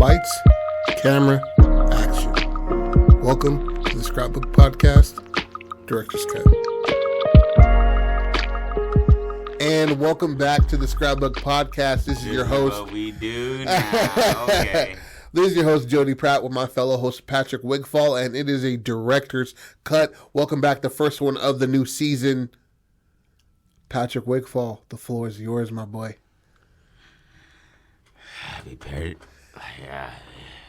Lights, camera, action. Welcome to the Scrapbook Podcast, Director's Cut. And welcome back to the Scrapbook Podcast. This is your host. What we do now. Okay. This is your host, Jody Pratt, with my fellow host, Patrick Wigfall, and it is a Director's Cut. Welcome back, the first one of the new season. Patrick Wigfall, the floor is yours, my boy. Happy parent. Yeah.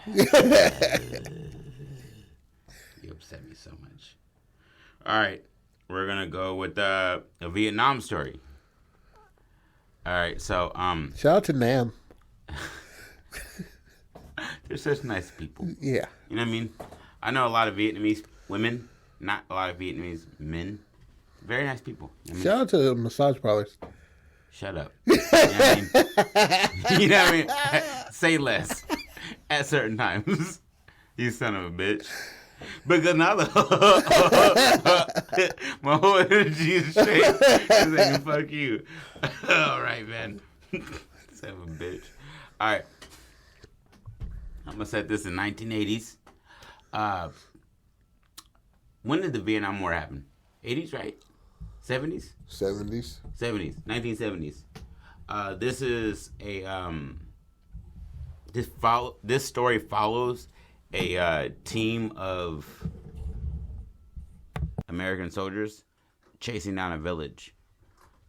You upset me so much. All right. We're going to go with a Vietnam story. All right. So, shout out to Nam. They're such nice people. Yeah. You know what I mean? I know a lot of Vietnamese women, not a lot of Vietnamese men. Very nice people. You know Shout out to massage parlors. Shut up. You know what I mean? You know what I mean? Say less at certain times. You son of a bitch. Because now my whole energy is straight. I'm saying, fuck you. All right, man. Son of a bitch. All right. I'm going to set this in 1980s. When did the Vietnam War happen? 80s, right? 70s? 70s. 70s. 1970s. This is a... This story follows a team of American soldiers chasing down a village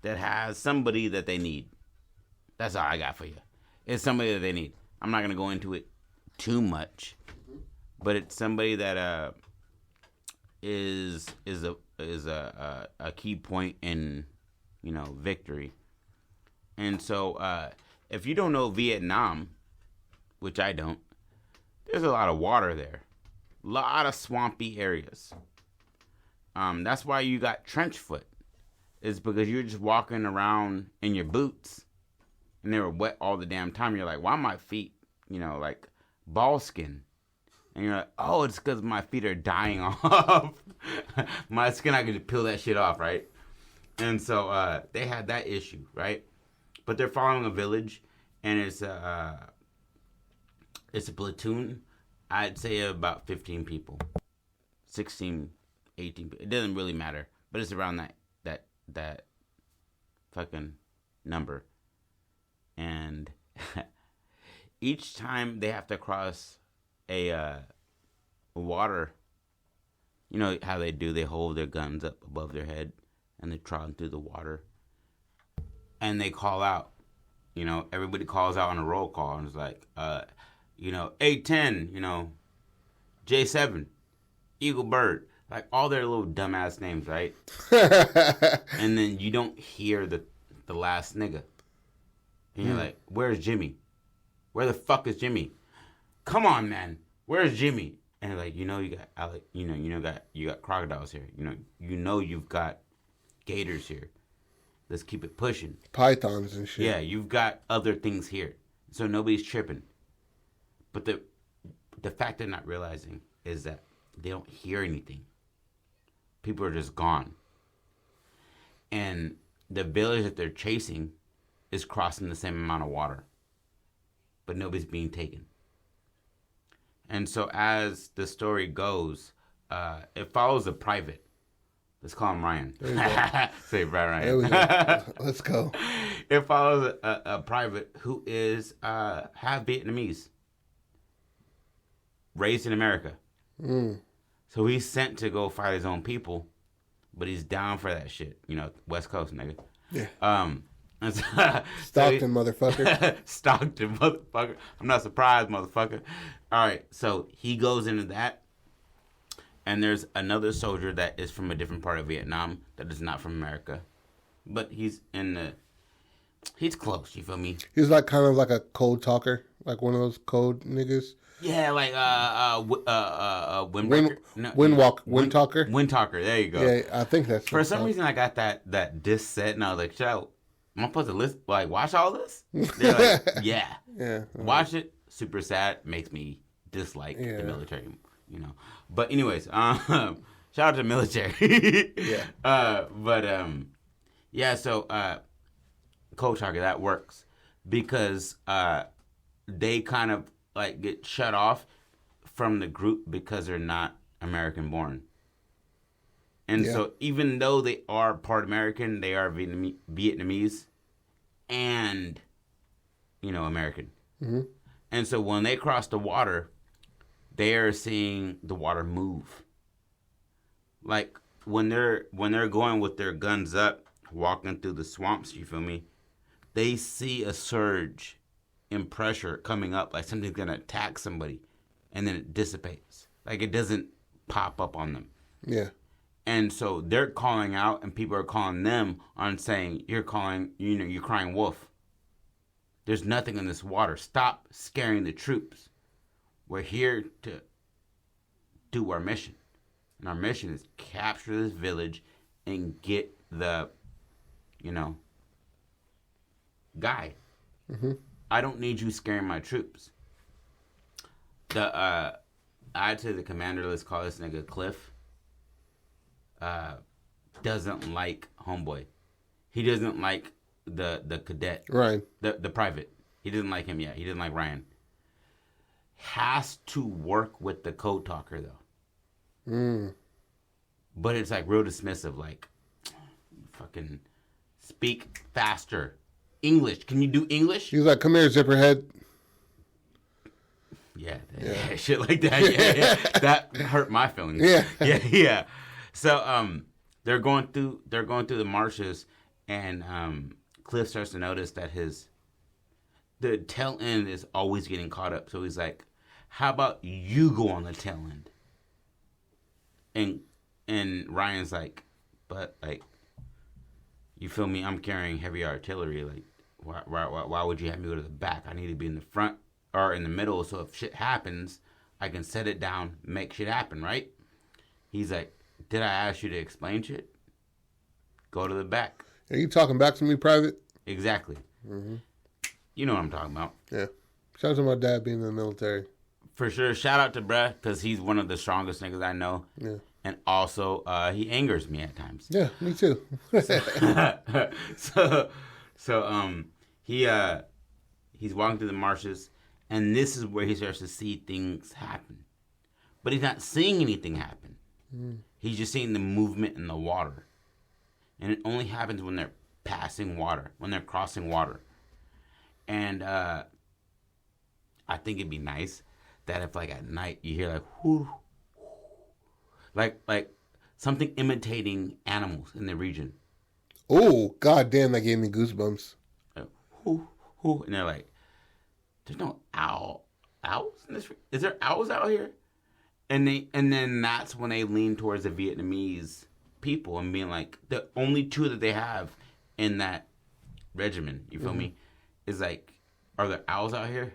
that has somebody that they need. That's all I got for you. It's somebody that they need. I'm not going to go into it too much, but it's somebody that is a key point in, victory. And so if you don't know Vietnam, which I don't, there's a lot of water there. A lot of swampy areas. That's why you got trench foot. It's because you're just walking around in your boots and they were wet all the damn time. You're like, why are my feet, like ball skin? And you're like, oh, it's because my feet are dying off. My skin, I can just peel that shit off, right? And so they had that issue, right? But they're following a village, and it's a platoon. I'd say about 15 people, 16, 18. It doesn't really matter, but it's around that fucking number. And each time they have to cross a water, you know how they do? They hold their guns up above their head and they trot through the water, and they call out. Everybody calls out on a roll call, and it's like, A10, J7, Eagle Bird, like all their little dumbass names, right? And then you don't hear the last nigga, and you're like, where's Jimmy? Where the fuck is Jimmy? Come on, man, where's Jimmy? And like, you got Alec, you got crocodiles here, you've got gators here. Let's keep it pushing. Pythons and shit. Yeah, you've got other things here. So nobody's tripping. But the fact they're not realizing is that they don't hear anything. People are just gone. And the village that they're chasing is crossing the same amount of water. But nobody's being taken. And so as the story goes, it follows a private. Let's call him Ryan. Say Ryan. There we go. Let's go. It follows a private who is half Vietnamese, raised in America. So he's sent to go fight his own people, but he's down for that shit. West Coast, nigga. Yeah. Stockton, motherfucker. Stockton, motherfucker. I'm not surprised, motherfucker. All right, so he goes into that. And there's another soldier that is from a different part of Vietnam that is not from America. But he's close, you feel me? He's like kind of like a code talker, like one of those code niggas. Yeah, like wind talker. Wind talker, there you go. Yeah, I think that's for some reason I got that disc set and I was like, am I supposed to watch all this? They're like, yeah. Yeah. Watch it. Super sad, makes me dislike the military. But anyways, shout out to the military. Yeah. So cold talker, that works because they kind of like get shut off from the group because they're not American born. And so even though they are part American, they are Vietnamese and, American. Mm-hmm. And so when they cross the water, they are seeing the water move. Like when they're going with their guns up, walking through the swamps, you feel me? They see a surge in pressure coming up, like something's gonna attack somebody, and then it dissipates. Like it doesn't pop up on them. Yeah. And so they're calling out, and people are calling them on saying, you're crying wolf. There's nothing in this water. Stop scaring the troops. We're here to do our mission. And our mission is capture this village and get the, guy. Mm-hmm. I don't need you scaring my troops. I'd say the commander, let's call this nigga Cliff, doesn't like Homeboy. He doesn't like the cadet. Ryan. The private. He doesn't like him yet. He doesn't like Ryan. Has to work with the code talker, though. Mm. But it's like real dismissive, like, fucking speak faster. English. Can you do English? He's like, come here, zipperhead. Yeah. Shit like that. Yeah. That hurt my feelings. Yeah. So they're going through the marshes, and Cliff starts to notice that the tail end is always getting caught up. So he's like, how about you go on the tail end? And Ryan's like, but like, you feel me? I'm carrying heavy artillery. Like, why would you have me go to the back? I need to be in the front or in the middle, so if shit happens, I can set it down, make shit happen, right? He's like, did I ask you to explain shit? Go to the back. Are you talking back to me, Private? Exactly. Mm-hmm. You know what I'm talking about. Yeah. Shout out to my dad being in the military. For sure. Shout out to bruh, because he's one of the strongest niggas I know. Yeah. And also, he angers me at times. Yeah, me too. He's walking through the marshes, and this is where he starts to see things happen. But he's not seeing anything happen. Mm. He's just seeing the movement in the water. And it only happens when they're passing water, when they're crossing water. And I think it'd be nice that if, like, at night you hear, like, whoo, like something imitating animals in the region. Oh, goddamn, that gave me goosebumps. Like, whoo, whoo. And they're like, there's no owls in this. Is there owls out here? And then that's when they lean towards the Vietnamese people and being like, the only two that they have in that regimen, you feel me, is like, are there owls out here?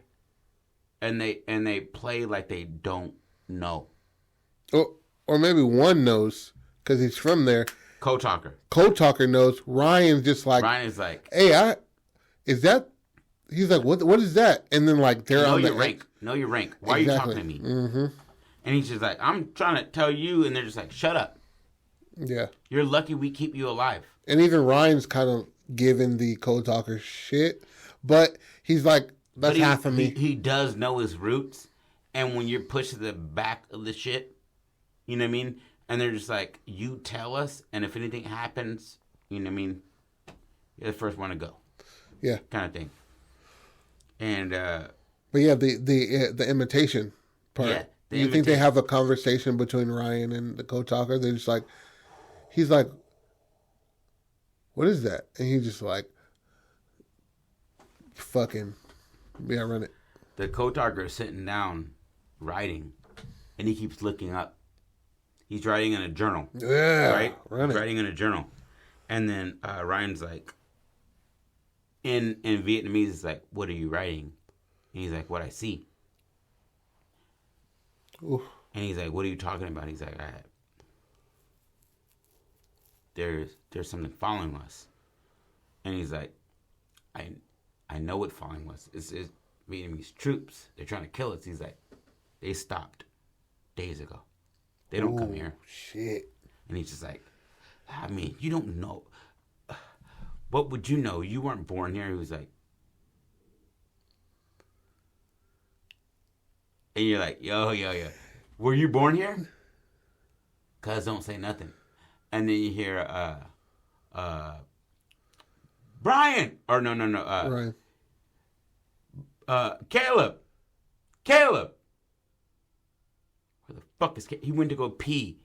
And they play like they don't know. Oh, or maybe one knows because he's from there. Code talker. Code talker knows. Ryan's just like, Ryan's like, hey, is that? He's like, what is that? And then like they're know on your the rank. Know your rank. Why exactly. are you talking to me? Mm-hmm. And he's just like, I'm trying to tell you, and they're just like, shut up. Yeah. You're lucky we keep you alive. And even Ryan's kind of giving the code talker shit, but he's like, that's half of me. He does know his roots, and when you're pushed to the back of the shit, you know what I mean? And they're just like, you tell us, and if anything happens, you know what I mean? You're the first one to go. Yeah. Kind of thing. And but yeah, the imitation part. Yeah, do you think they have a conversation between Ryan and the code talker? They're just like, he's like, what is that? And he's just like, fucking, yeah, run it. The code talker is sitting down, writing, and he keeps looking up. He's writing in a journal. Yeah, right? Run it. Writing in a journal. And then Ryan's like, in Vietnamese, it's like, what are you writing? And he's like, what I see. Oof. And he's like, what are you talking about? He's like, there's something following us. And he's like, I know what following us. It's Vietnamese troops. They're trying to kill us. He's like, they stopped days ago. They don't come here. Shit. And he's just like, I mean, you don't know. What would you know? You weren't born here. He was like, And you're like, yo. Were you born here? Cuz don't say nothing. And then you hear, Brian! Or no. Right. Caleb! Where the fuck is Caleb? He went to go pee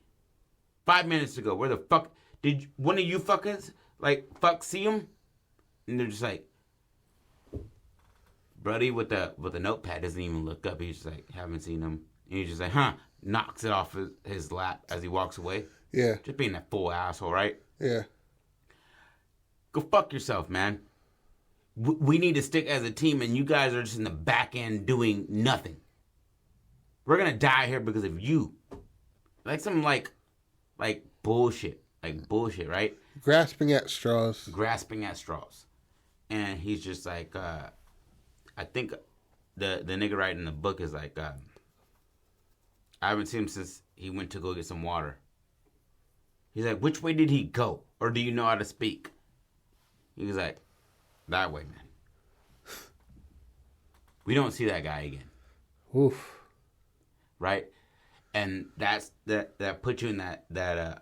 5 minutes ago. Where the fuck? Did one of you fuckers, see him? And they're just like, Brody with the notepad doesn't even look up. He's just like, haven't seen him. And he's just like, huh. Knocks it off his lap as he walks away. Yeah. Just being that full asshole, right? Yeah. Go fuck yourself, man. We need to stick as a team, and you guys are just in the back end doing nothing. We're gonna die here because of you. Like some like bullshit. Like bullshit, right? Grasping at straws. And he's just like, I think the nigga writing the book is like, I haven't seen him since he went to go get some water. He's like, which way did he go? Or do you know how to speak? He was like, that way, man. We don't see that guy again. Oof. Right? And that puts you in that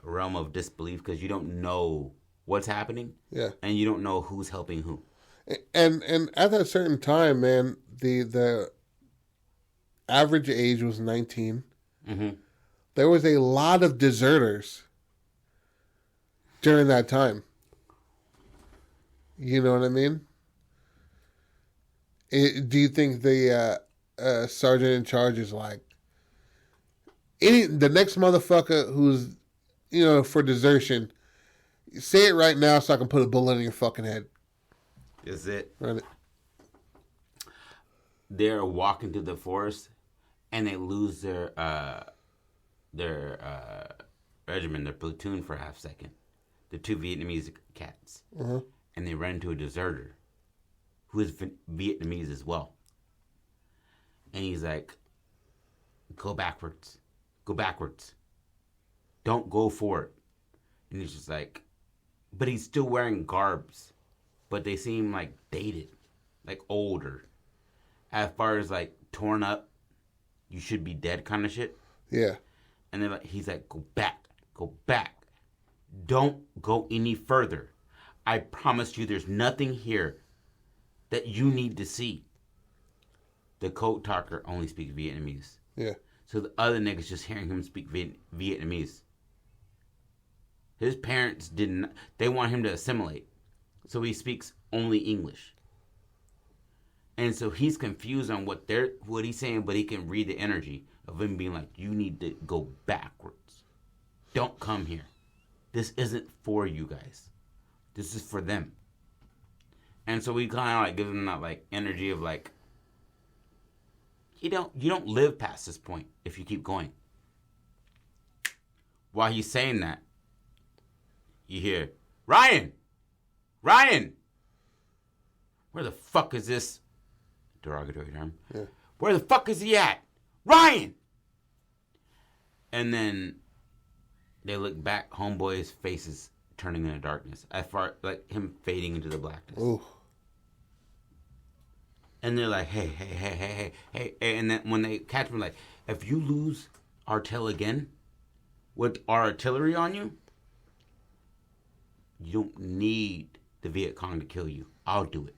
realm of disbelief because you don't know what's happening. Yeah. And you don't know who's helping who. And at that certain time, man, the average age was 19. Mm-hmm. There was a lot of deserters during that time. You know what I mean? Do you think the sergeant in charge is like, the next motherfucker who's, for desertion, say it right now so I can put a bullet in your fucking head? Is it? Right. They're walking through the forest and they lose their regiment, their platoon for a half second. The two Vietnamese cats. Uh-huh. And they run into a deserter who is Vietnamese as well. And he's like, go backwards. Don't go forward. And he's just like, but he's still wearing garbs. But they seem like dated, like older. As far as like torn up, you should be dead kind of shit. Yeah. And then he's like, go back. Don't go any further. I promise you there's nothing here that you need to see. The code talker only speaks Vietnamese. Yeah. So the other niggas just hearing him speak Vietnamese. His parents didn't, they want him to assimilate. So he speaks only English. And so he's confused on what he's saying, but he can read the energy of him being like, you need to go backwards. Don't come here. This isn't for you guys. This is for them. And so we kind of like give them that like energy of like, you don't live past this point if you keep going. While he's saying that, you hear, Ryan! Where the fuck is this? Derogatory term. Yeah. Where the fuck is he at? Ryan! And then they look back, homeboy's face is turning into darkness. As far like him fading into the blackness. Ooh. And they're like, hey. And then when they catch me, like, if you lose our tail again with our artillery on you, you don't need the Viet Cong to kill you. I'll do it.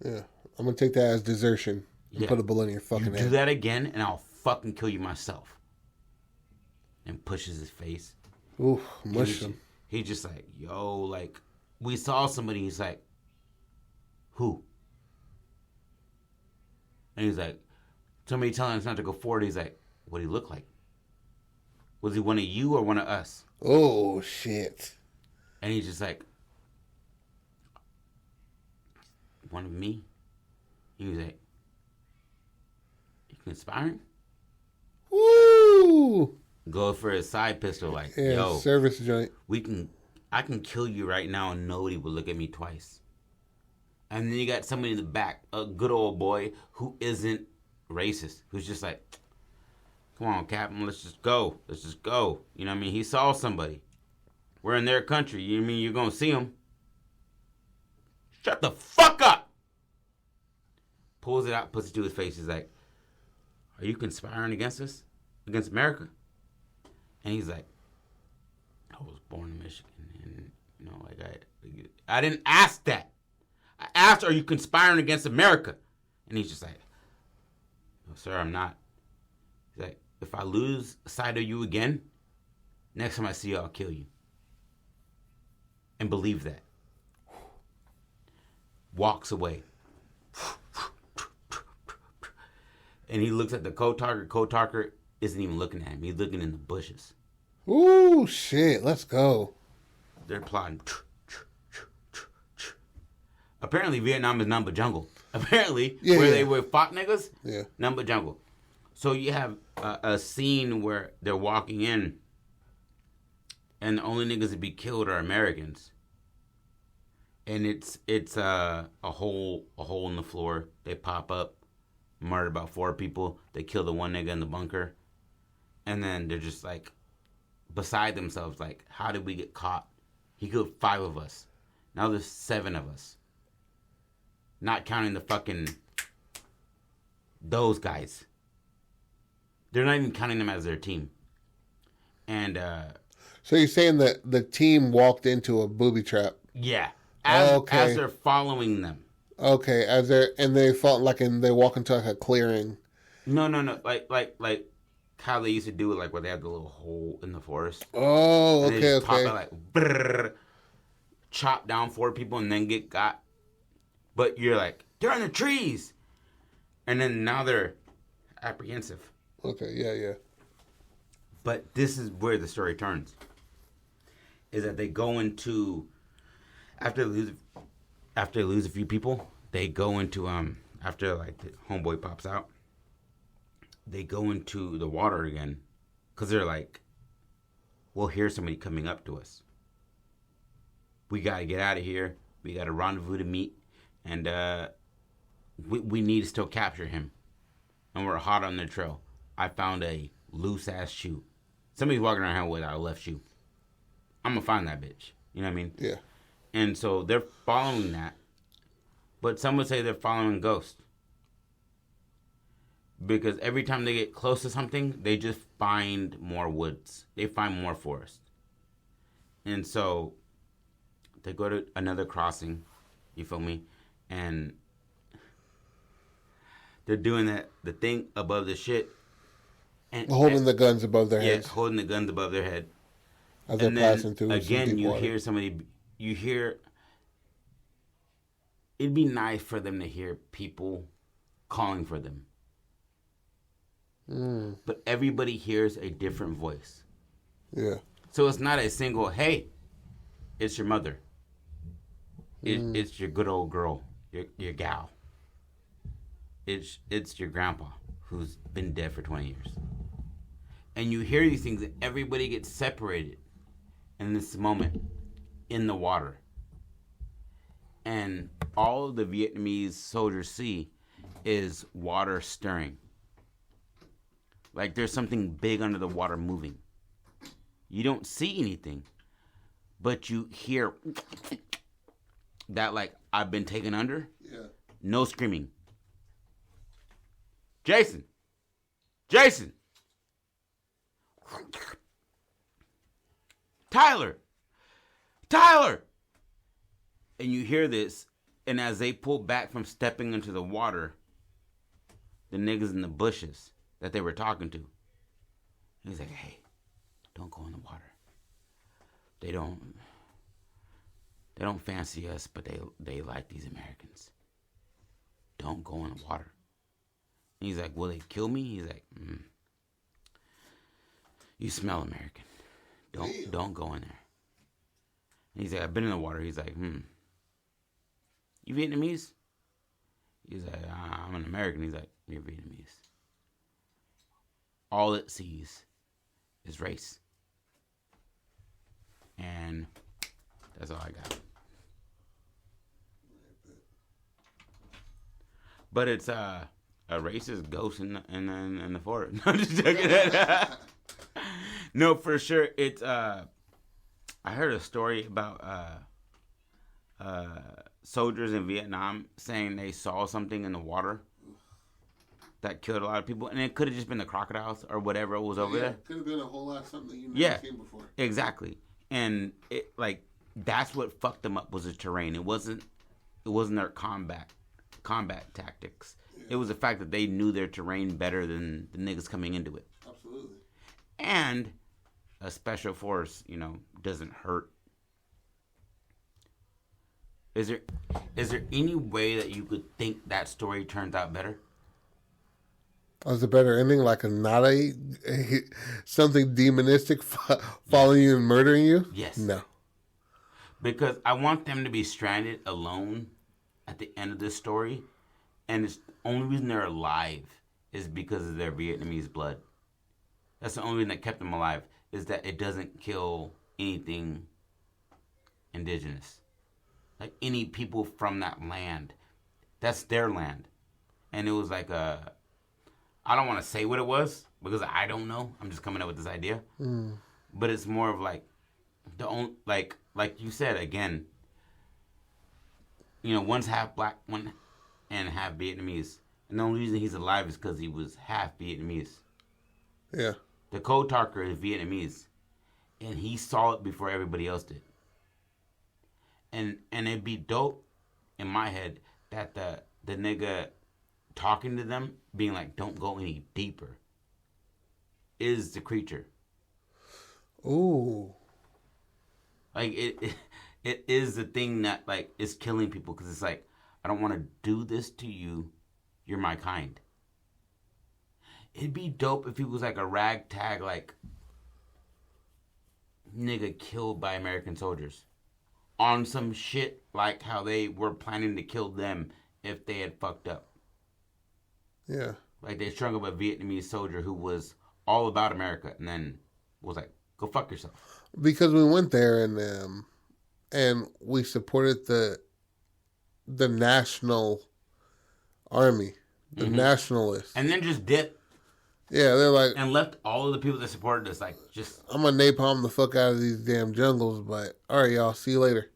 Yeah. I'm going to take that as desertion and put a bullet in your fucking head. Do that again, and I'll fucking kill you myself. And pushes his face. Ooh, mush him. He's just like, yo, like, we saw somebody. He's like, who? And he's like, somebody telling us not to go forward. He's like, what did he look like? Was he one of you or one of us? Oh, shit. And he's just like, one of me? He was like, you conspiring? Woo! Go for his side pistol, like, yeah, yo, service joint. I can kill you right now and nobody will look at me twice. And then you got somebody in the back, a good old boy who isn't racist, who's just like, come on, Captain, let's just go. You know what I mean? He saw somebody. We're in their country. You know what I mean? You're going to see them. Shut the fuck up! Pulls it out, puts it to his face. He's like, are you conspiring against us? Against America? And he's like, I was born in Michigan. And, I didn't ask that. I asked, are you conspiring against America? And he's just like, no, sir, I'm not. He's like, if I lose sight of you again, next time I see you, I'll kill you. And believe that. Walks away. And he looks at the co-talker. Co-talker isn't even looking at him. He's looking in the bushes. Ooh, shit. Let's go. They're plotting. Apparently, Vietnam is none but jungle. Apparently, they were fought niggas, none but jungle. So you have a scene where they're walking in, and the only niggas to be killed are Americans. And it's a hole in the floor. They pop up, murder about 4 people. They kill the one nigga in the bunker, and then they're just like beside themselves, like, how did we get caught? He killed 5 of us. Now there's 7 of us. Not counting the fucking those guys. They're not even counting them as their team. And so you're saying that the team walked into a booby trap? Yeah. As they're following them. Okay, they felt like they walk into like a clearing. No. Like how they used to do it, like where they have the little hole in the forest. Oh, okay, okay. Pop out like brrr, chop down 4 people and then get got. But you're like, they're in the trees. And then now they're apprehensive. Okay, yeah. But this is where the story turns. Is that they go into, after they lose a few people, they go into, after like the homeboy pops out, they go into the water again. Because they're like, we'll hear somebody coming up to us. We got to get out of here. We got a rendezvous to meet. And we need to still capture him. And we're hot on the trail. I found a loose-ass shoe. Somebody's walking around without a left shoe. I'm going to find that bitch. You know what I mean? Yeah. And so they're following that. But some would say they're following Ghost. Because every time they get close to something, they just find more woods. They find more forest. And so they go to another crossing. You feel me? And they're doing the thing above the shit. And holding the guns above their heads. Yeah, holding the guns above their head. As they're passing through. Again, you hear it'd be nice for them to hear people calling for them. But everybody hears a different voice. Yeah. So it's not a single, hey, it's your mother. It's your good old girl, your gal. It's your grandpa who's been dead for 20 years. And you hear these things and everybody gets separated in this moment in the water. And all the Vietnamese soldiers see is water stirring. Like there's something big under the water moving. You don't see anything, but you hear that, like, I've been taken under. Yeah. No screaming. Jason. Tyler. And you hear this, and as they pull back from stepping into the water, the niggas in the bushes that they were talking to, he's like, hey, don't go in the water. They don't fancy us, but they like these Americans. Don't go in the water. And he's like, will they kill me? He's like, you smell American. Don't go in there. And he's like, I've been in the water. He's like, you Vietnamese? He's like, I'm an American. He's like, you're Vietnamese. All it sees is race. And that's all I got. But it's a racist ghost in the forest. No, I'm just joking. No, for sure. It's I heard a story about soldiers in Vietnam saying they saw something in the water, that killed a lot of people, and it could have just been the crocodiles or whatever was over there. Could have been a whole lot of something that you've never seen before. Exactly. And it that's what fucked them up was the terrain. It wasn't their combat tactics. Yeah. It was the fact that they knew their terrain better than the niggas coming into it. Absolutely. And a special force, doesn't hurt. Is there any way that you could think that story turns out better? Was a better ending, like something demonistic following you and murdering you? Yes. No. Because I want them to be stranded alone at the end of this story, and it's the only reason they're alive is because of their Vietnamese blood. That's the only reason that kept them alive, is that it doesn't kill anything indigenous. Like any people from that land. That's their land. And it was like I don't want to say what it was because I don't know. I'm just coming up with this idea. Mm. But it's more of like like you said again. One's half black, one and half Vietnamese, and the only reason he's alive is because he was half Vietnamese. Yeah. The code talker is Vietnamese, and he saw it before everybody else did. And it'd be dope in my head that the nigga talking to them, being like, don't go any deeper, is the creature. Ooh. Like, it is the thing that, like, is killing people. Because it's like, I don't want to do this to you. You're my kind. It'd be dope if he was, like, a ragtag, like, nigga killed by American soldiers. On some shit like how they were planning to kill them if they had fucked up. Yeah. Like they strung up a Vietnamese soldier who was all about America and then was like, go fuck yourself. Because we went there and we supported the national army, the nationalists. And then just dipped. Yeah, they're like... And left all of the people that supported us, like, just... I'm going to napalm the fuck out of these damn jungles, but... All right, y'all, see you later.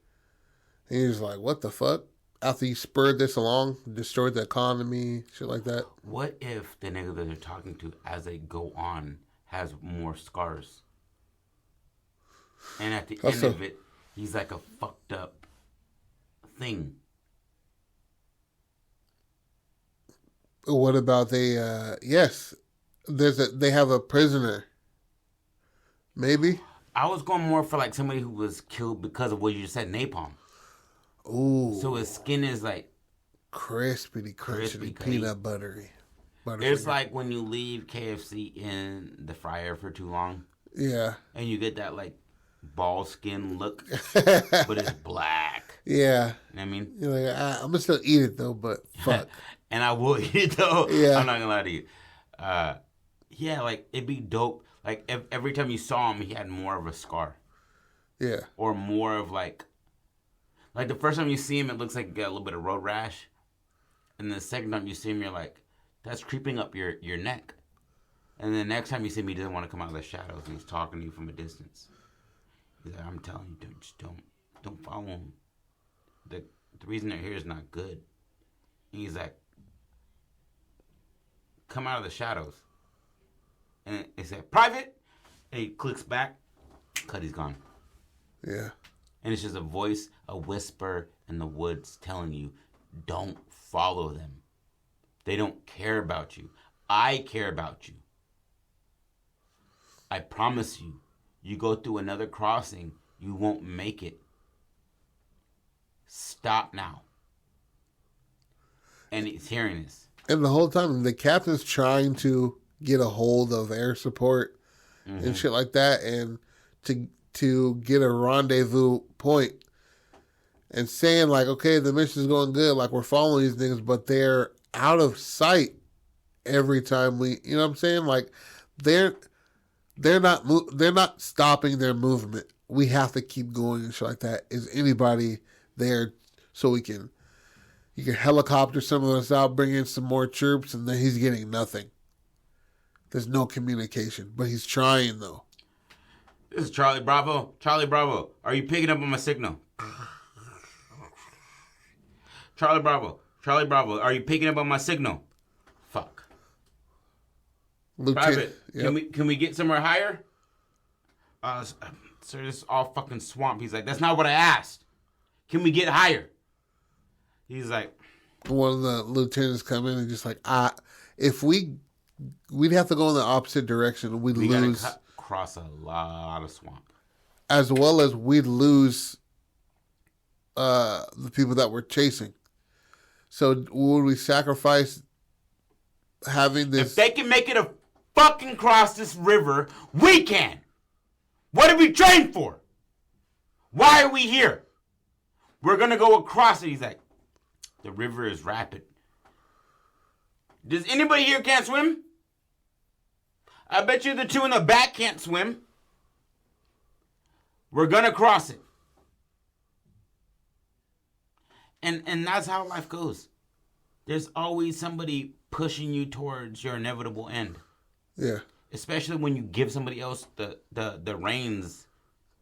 And he's like, what the fuck? After you spurred this along, destroyed the economy, shit like that. What if the nigga that they're talking to, as they go on, has more scars? And at the end of it, he's like a fucked up thing. What about yes... They have a prisoner. Maybe? I was going more for like somebody who was killed because of what you just said, napalm. Ooh. So his skin is like... crispy, peanut buttery. It's like when you leave KFC in the fryer for too long. Yeah. And you get that like ball skin look, but it's black. Yeah. You know what I mean? You're like, I'm going to still eat it though, but fuck. And I will eat it though. Yeah. I'm not going to lie to you. Yeah, like, it'd be dope. Like, if every time you saw him, he had more of a scar. Yeah. Or more of, like the first time you see him, it looks like you got a little bit of road rash. And the second time you see him, you're like, that's creeping up your neck. And the next time you see him, he doesn't want to come out of the shadows, and he's talking to you from a distance. He's like, I'm telling you, don't follow him. The reason they're here is not good. And he's like, come out of the shadows. And it said, private. And he clicks back. Cut, he's gone. Yeah. And it's just a voice, a whisper in the woods telling you, don't follow them. They don't care about you. I care about you. I promise you, you go through another crossing, you won't make it. Stop now. And he's hearing this. And the whole time, the captain's trying to get a hold of air support and shit like that, and to get a rendezvous point, and saying like, okay, the mission's going good, like we're following these things, but they're out of sight every time we, you know what I'm saying? Like they're not stopping their movement. We have to keep going and shit like that. Is anybody there so you can helicopter some of us out, bring in some more troops, and then he's getting nothing. There's no communication, but he's trying though. This is Charlie Bravo. Charlie Bravo, are you picking up on my signal? Charlie Bravo, are you picking up on my signal? Fuck. Lieutenant. Private, Yep. can we get somewhere higher? Sir, this is all fucking swamp. He's like, that's not what I asked. Can we get higher? He's like, One of the lieutenants come in and just like, if we'd have to go in the opposite direction. We'd we lose, gotta cross a lot of swamp. as well as we'd lose the people that we're chasing. So would we sacrifice having this? If they can make it a fucking cross this river, we can. What did we train for? Why are we here? We're gonna go across it. He's like, the river is rapid. Does anybody here can't swim? I bet you the two in the back can't swim. We're gonna cross it. And that's how life goes. There's always somebody pushing you towards your inevitable end. Yeah. Especially when you give somebody else the reins.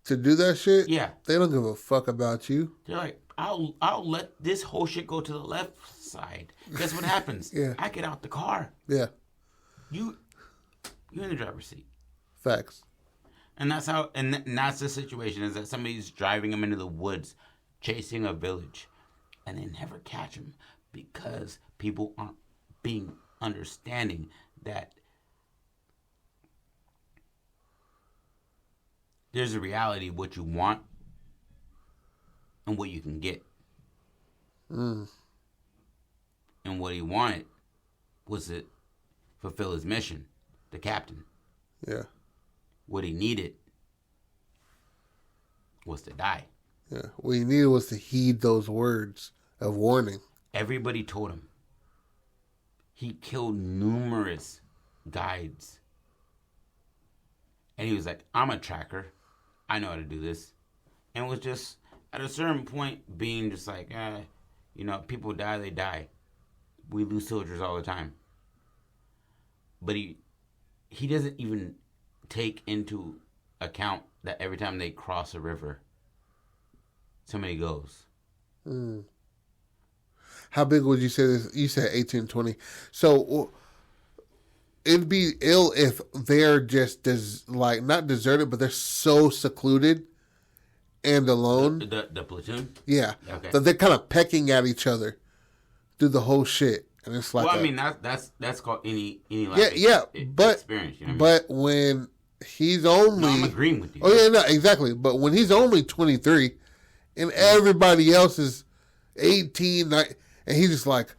To do that shit? Yeah. They don't give a fuck about you. They're like, I'll let this whole shit go to the left side. Guess what happens? Yeah. I get out the car. Yeah. You're in the driver's seat. Facts. And that's how, and that's the situation, is that somebody's driving them into the woods, chasing a village, and they never catch them because people aren't being understanding that there's a reality of what you want and what you can get. Mm. And what he wanted was to fulfill his mission, the captain. Yeah. What he needed was to die. Yeah. What he needed was to heed those words of warning. Everybody told him. He killed numerous guides. And he was like, I'm a tracker. I know how to do this. And was just, at a certain point, being just like, people die, they die. We lose soldiers all the time. But he doesn't even take into account that every time they cross a river, somebody goes. Mm. How big would you say this? You said 18, 20. So it'd be ill if they're just not deserted, but they're so secluded and alone. The platoon? Yeah. Okay. That they're kind of pecking at each other through the whole shit. And it's like, well, I mean, that's called any but experience. You know but when he's only, no, I'm agreeing with you. Oh yeah, no, exactly. But when he's only 23, and everybody else is 18, and he's just like,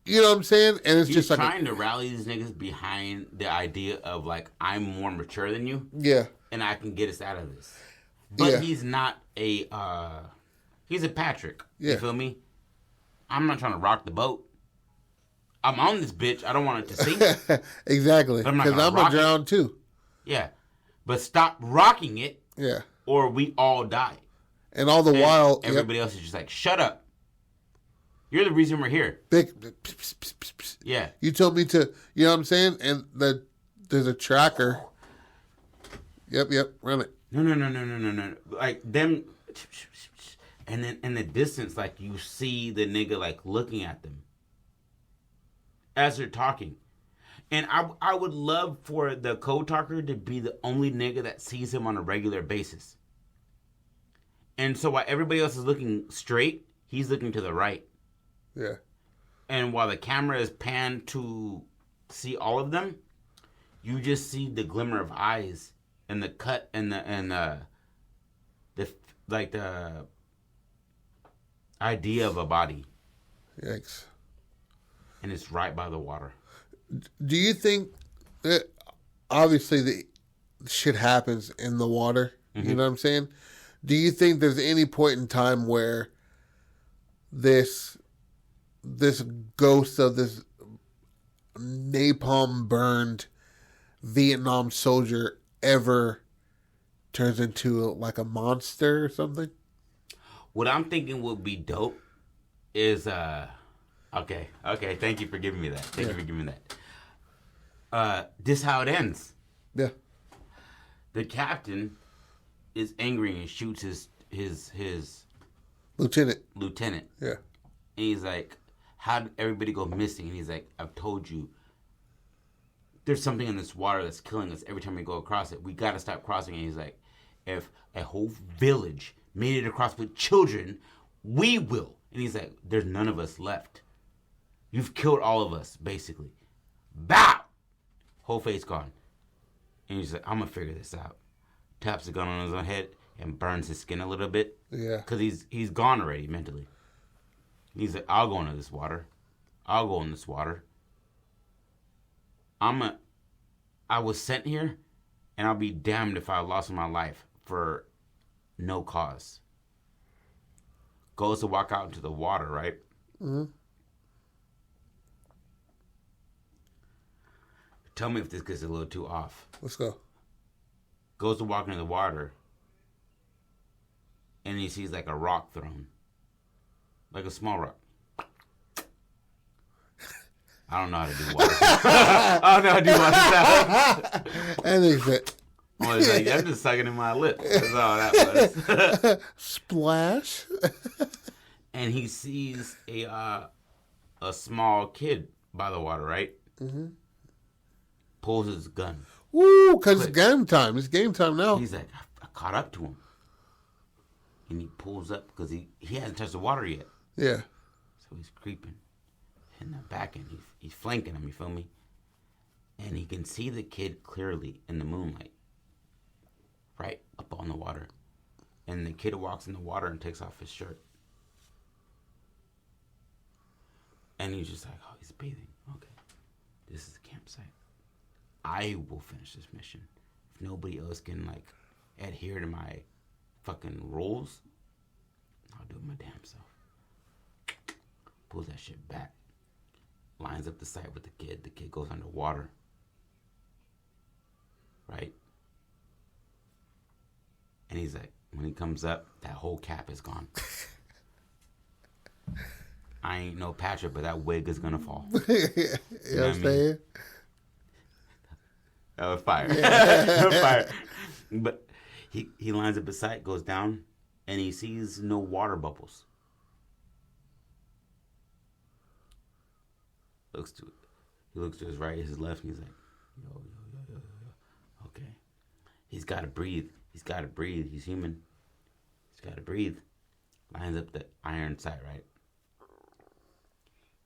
you know what I'm saying? And it's he's just like trying to rally these niggas behind the idea of like, I'm more mature than you. Yeah. And I can get us out of this. But he's not he's a Patrick. Yeah. You feel me? I'm not trying to rock the boat. I'm on this bitch. I don't want it to sink. Exactly. Because I'm going to drown too. Yeah. But stop rocking it. Yeah. Or we all die. And all the while, everybody else is just like, shut up. You're the reason we're here. Yeah. You told me to, you know what I'm saying? And there's a tracker. Yep, run it. No. Like them, and then in the distance, like you see the nigga like looking at them as they're talking. And I would love for the code talker to be the only nigga that sees him on a regular basis. And so while everybody else is looking straight, he's looking to the right. Yeah. And while the camera is panned to see all of them, you just see the glimmer of eyes and the cut and the idea of a body. Yikes. And it's right by the water. Do you think that obviously the shit happens in the water? Mm-hmm. You know what I'm saying? Do you think there's any point in time where this ghost of this napalm burned Vietnam soldier ever turns into like a monster or something? What I'm thinking would be dope is okay, thank you for giving me that. Thank you for giving me that. This is how it ends. Yeah. The captain is angry and shoots his lieutenant. Yeah. And he's like, how did everybody go missing? And he's like, I've told you there's something in this water that's killing us every time we go across it. We got to stop crossing. And he's like, if a whole village made it across with children, we will. And he's like, there's none of us left. You've killed all of us, basically. Bow! Whole face gone. And he's like, I'm going to figure this out. Taps the gun on his own head and burns his skin a little bit. Yeah. Because he's gone already mentally. He's like, I'll go into this water. I'll go in this water. I was sent here, and I'll be damned if I lost my life for no cause. Goes to walk out into the water, right? Mm-hmm. Tell me if this gets a little too off. Let's go. Goes to walk into the water, and he sees like a rock thrown. Like a small rock. I don't know how to do water. I don't know how to do water sound. And he said, I was like, I'm just sucking in my lips. That's all that was. Splash. And he sees a small kid by the water, right? Mm-hmm. Pulls his gun. Woo, because it's game time. It's game time now. He's like, I caught up to him. And he pulls up because he hasn't touched the water yet. Yeah. So he's creeping. In the back end, he's flanking him, you feel me? And he can see the kid clearly in the moonlight. Right up on the water. And the kid walks in the water and takes off his shirt. And he's just like, oh, he's bathing. Okay. This is the campsite. I will finish this mission. If nobody else can, like, adhere to my fucking rules, I'll do it my damn self. Pulls that shit back. Lines up the site with the kid. The kid goes underwater. Right? And he's like, when he comes up, that whole cap is gone. I ain't no Patrick, but that wig is gonna fall. You know what I'm saying? That was fire. That was fire. But he lines up his sight, goes down, and he sees no water bubbles. He looks to his right, his left, and he's like, yo. Okay. He's got to breathe. He's human. He's got to breathe. Lines up the iron sight, right?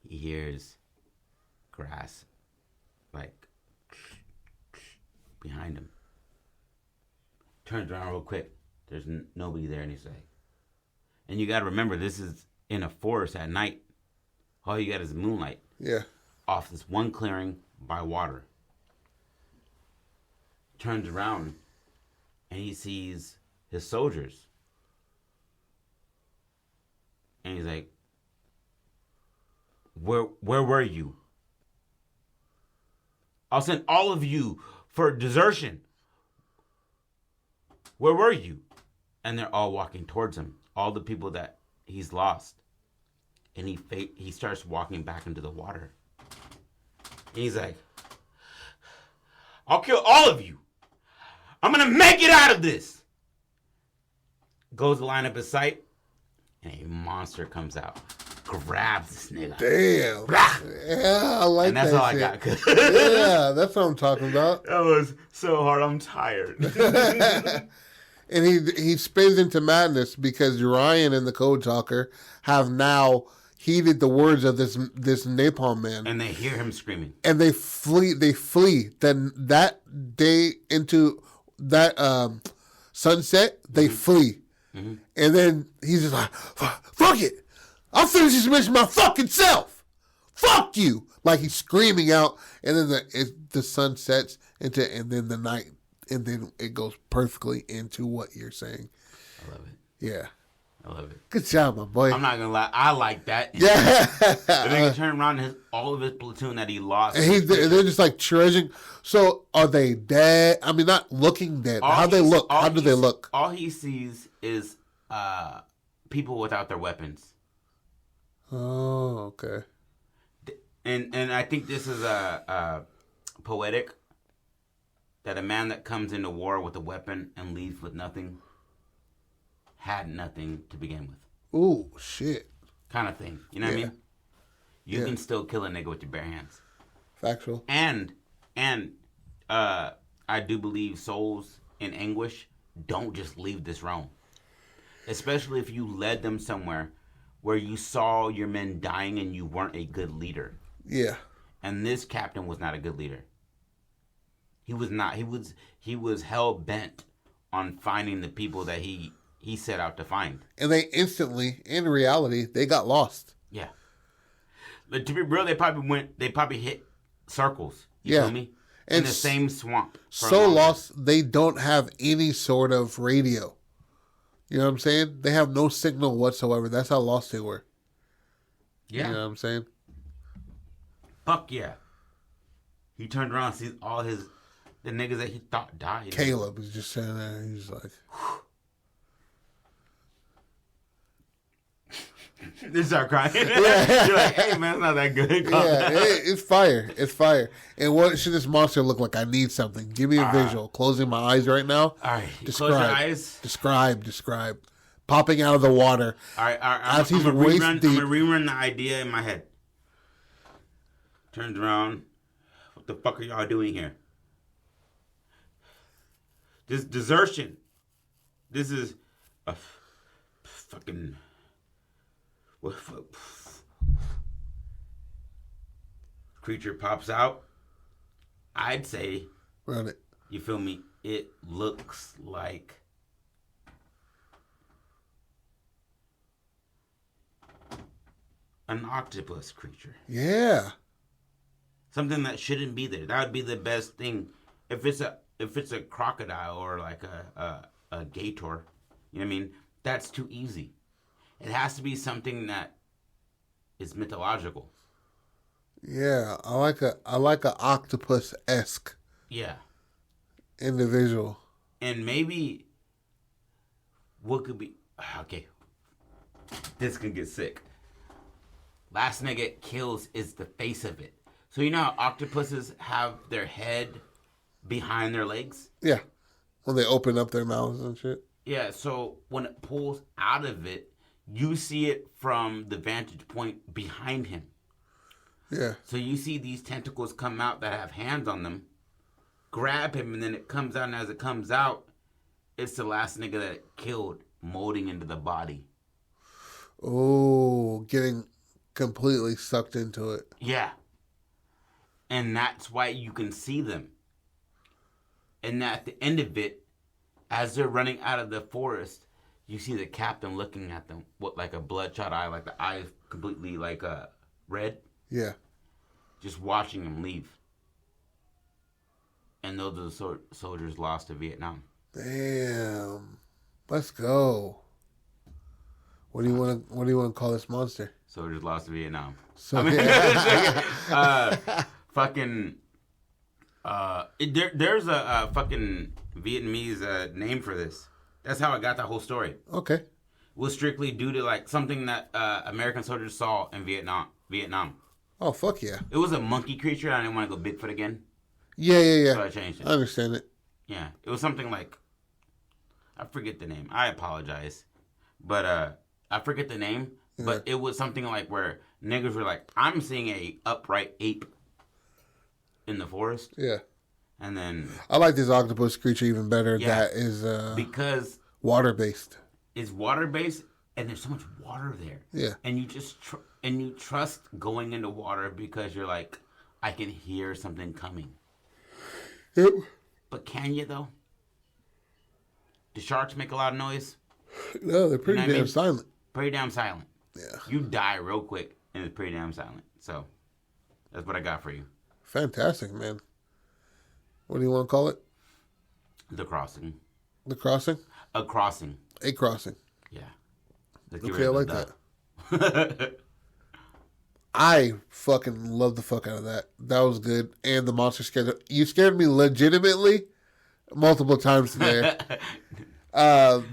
He hears grass, like, behind him. Turns around real quick. There's nobody there, and he's like, and you got to remember, this is in a forest at night. All you got is moonlight. Yeah. Off this one clearing by water. Turns around and he sees his soldiers. And he's like, Where were you? I'll send all of you for desertion. Where were you? And they're all walking towards him. All the people that he's lost. And he starts walking back into the water. And he's like, I'll kill all of you. I'm going to make it out of this. Goes to line up his sight. And a monster comes out. Grabs this nigga. Damn. Blah. Yeah, I like that. And that's all shit. I got. Yeah, that's what I'm talking about. That was so hard. I'm tired. And he spins into madness because Ryan and the Code Talker have now heeded the words of this napalm man, And they hear him screaming. and they flee. Then that day into that sunset, they flee. Mm-hmm. And then he's just like, "Fuck it, I'll finish this mission my fucking self. Fuck you!" Like he's screaming out, and then the sun sets and then the night, and then it goes perfectly into what you're saying. I love it. Yeah. I love it. Good job, my boy. I'm not gonna lie, I like that. Yeah. The nigga turned around and all of his platoon that he lost. And they're just like treasuring. So are they dead? I mean, not looking dead. How they look? How do they look? All he sees is people without their weapons. Oh, okay. And I think this is poetic. That a man that comes into war with a weapon and leaves with nothing had nothing to begin with. Ooh, shit. Kind of thing. You know what I mean? You can still kill a nigga with your bare hands. Factual. And And I do believe souls in anguish don't just leave this realm. Especially if you led them somewhere where you saw your men dying and you weren't a good leader. Yeah. And this captain was not a good leader. He was not. He was hell bent on finding the people that he set out to find. And they instantly, in reality, they got lost. Yeah. But to be real, they probably hit circles. You feel me? In the same swamp. So lost, they don't have any sort of radio. You know what I'm saying? They have no signal whatsoever. That's how lost they were. Yeah. You know what I'm saying? Fuck yeah. He turned around and sees all the niggas that he thought died. Caleb is just sitting there. He's like... They start crying. Yeah. You're like, hey, man, it's not that good. It's fire. It's fire. And what should this monster look like? I need something. Give me a visual. Closing my eyes right now. All right. Describe. Close your eyes. Describe. Popping out of the water. All right. I'm going to rerun the idea in my head. Turns around. What the fuck are y'all doing here? This desertion. This is a fucking... creature pops out. I'd say, run it. You feel me? It looks like an octopus creature. Yeah. Something that shouldn't be there. That would be the best thing. If it's a crocodile or like a gator, you know what I mean? That's too easy. It has to be something that is mythological. Yeah, I like a octopus-esque. Yeah. Individual. And maybe what could be okay. This could get sick. Last nigga it kills is the face of it. So you know how octopuses have their head behind their legs? Yeah. When they open up their mouths and shit. Yeah, so when it pulls out of it, you see it from the vantage point behind him. Yeah. So you see these tentacles come out that have hands on them, grab him, and then it comes out, and as it comes out, it's the last nigga that it killed molding into the body. Oh, getting completely sucked into it. Yeah. And that's why you can see them. And at the end of it, as they're running out of the forest, you see the captain looking at them with like a bloodshot eye, like the eye is completely like red. Yeah. Just watching them leave. And those are the soldiers lost to Vietnam. Damn. Let's go. What do you want to call this monster? Soldiers lost to Vietnam. So, fucking. There's a fucking Vietnamese name for this. That's how I got that whole story. Okay. It was strictly due to like something that American soldiers saw in Vietnam. Oh, fuck yeah. It was a monkey creature. I didn't want to go Bigfoot again. Yeah. So I changed it. I understand it. Yeah. It was something like, I forget the name. I apologize. But I forget the name. Yeah. But it was something like where niggas were like, I'm seeing a upright ape in the forest. Yeah. And then I like this octopus creature even better. Yeah, that is because water based. It's water based, and there's so much water there. Yeah, and you just you trust going into water because you're like, I can hear something coming. Yep. But can you though? Do sharks make a lot of noise? No, they're pretty damn silent. Pretty damn silent. Yeah. You die real quick, and it's pretty damn silent. So that's what I got for you. Fantastic, man. What do you want to call it? The Crossing. The Crossing? A Crossing. A Crossing. Yeah. Okay, I like that. I fucking love the fuck out of that. That was good. And the monster you scared me legitimately multiple times today.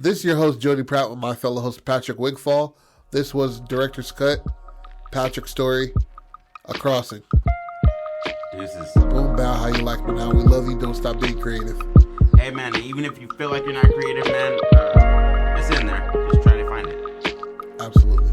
This is your host, Jody Pratt, with my fellow host, Patrick Wigfall. This was Director's Cut, Patrick's Story, A Crossing. Deuces. Boom, bow, how you like me now. We love you. Don't stop being creative. Hey, man, even if you feel like you're not creative, man, it's in there. Just try to find it. Absolutely.